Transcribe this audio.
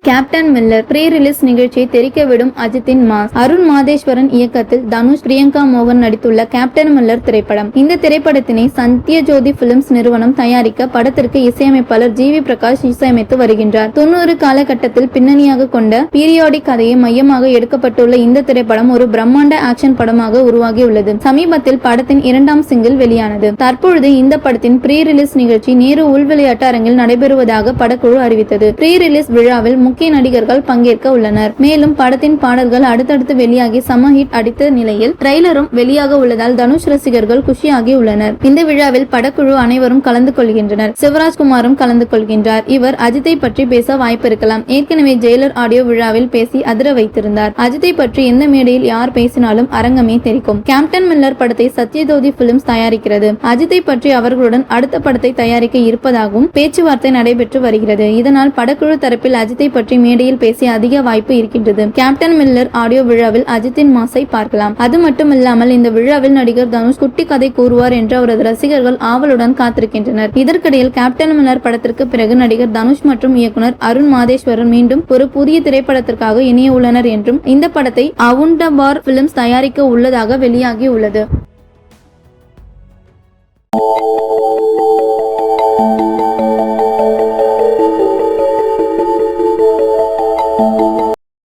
Captain Miller pre release நிகழ்ச்சியை தெரிக்கவிடும் அஜித்தின் mass. Arun Madheswaran இயக்கத்தில் தனுஷ், பிரியங்கா மோகன் நடித்துள்ள கேப்டன் மில்லர் திரைப்படம். இந்த திரைப்படத்தினை சத்யஜோதி பிலிம்ஸ் நிறுவனம் தயாரிக்க படத்திற்கு இசையமைப்பாளர் ஜி.வி. பிரகாஷ் இசையமைத்து வருகின்றார். 90 காலகட்டத்தில் பின்னணியாக கொண்ட பீரியாடிக் கதையை மையமாக எடுக்கப்பட்டுள்ள இந்த திரைப்படம் ஒரு பிரம்மாண்ட ஆக்ஷன் படமாக உருவாகியுள்ளது. சமீபத்தில் படத்தின் 2ஆம் சிங்கிள் வெளியானது. தற்பொழுது இந்த படத்தின் ப்ரீ ரிலீஸ் நிகழ்ச்சி நேரு உள் விளையாட்டு அரங்கில் நடைபெறுவதாக படக்குழு அறிவித்தது. ப்ரீ ரிலீஸ் விழாவில் முக்கிய நடிகர்கள் பங்கேற்க உள்ளனர். மேலும் படத்தின் பாடல்கள் அடுத்தடுத்து வெளியாகி சம ஹிட் அடித்த நிலையில் ட்ரெய்லரும் வெளியாக உள்ளதால் தனுஷ் ரசிகர்கள் குஷியாகி உள்ளனர். இந்த விழாவில் படக்குழு அனைவரும் கலந்து கொள்கின்றனர். சிவராஜ்குமாரும் கலந்து கொள்கின்றார். இவர் அஜித்தை பற்றி பேச வாய்ப்பு இருக்கலாம். ஏற்கனவே ஜெயிலர் ஆடியோ விழாவில் பேசி அதிர வைத்திருந்தார். அஜித்தை பற்றி எந்த மேடையில் யார் பேசினாலும் அரங்கமே தெரிக்கும். கேப்டன் மில்லர் படத்தை சத்யஜோதி பிலிம்ஸ் தயாரிக்கிறது. அஜித்தை பற்றி அவர்களுடன் அடுத்த படத்தை தயாரிக்க இருப்பதாகவும் பேச்சுவார்த்தை நடைபெற்று வருகிறது. இதனால் படக்குழு தரப்பில் அஜித்தை பற்றி மேடையில் பேசிய அதிக வாய்ப்பு இருக்கின்றது. கேப்டன் மில்லர் ஆடியோ விழாவில் அஜித்தின் மாஸை பார்க்கலாம். அது மட்டுமில்லாமல் இந்த விழாவில் நடிகர் தனுஷ் குட்டி கதை கூறுவார் என்று அவரது ரசிகர்கள் ஆவலுடன் காத்திருக்கின்றனர். இதற்கிடையில் கேப்டன் மில்லர் படத்திற்கு பிறகு நடிகர் தனுஷ் மற்றும் இயக்குனர் அருண் மாதேஸ்வரன் மீண்டும் ஒரு புதிய திரைப்படத்திற்காக இணைய உள்ளனர் என்றும் இந்த படத்தை அவுண்டபார் பிலிம்ஸ் தயாரிக்க உள்ளதாக வெளியாகி உள்ளது.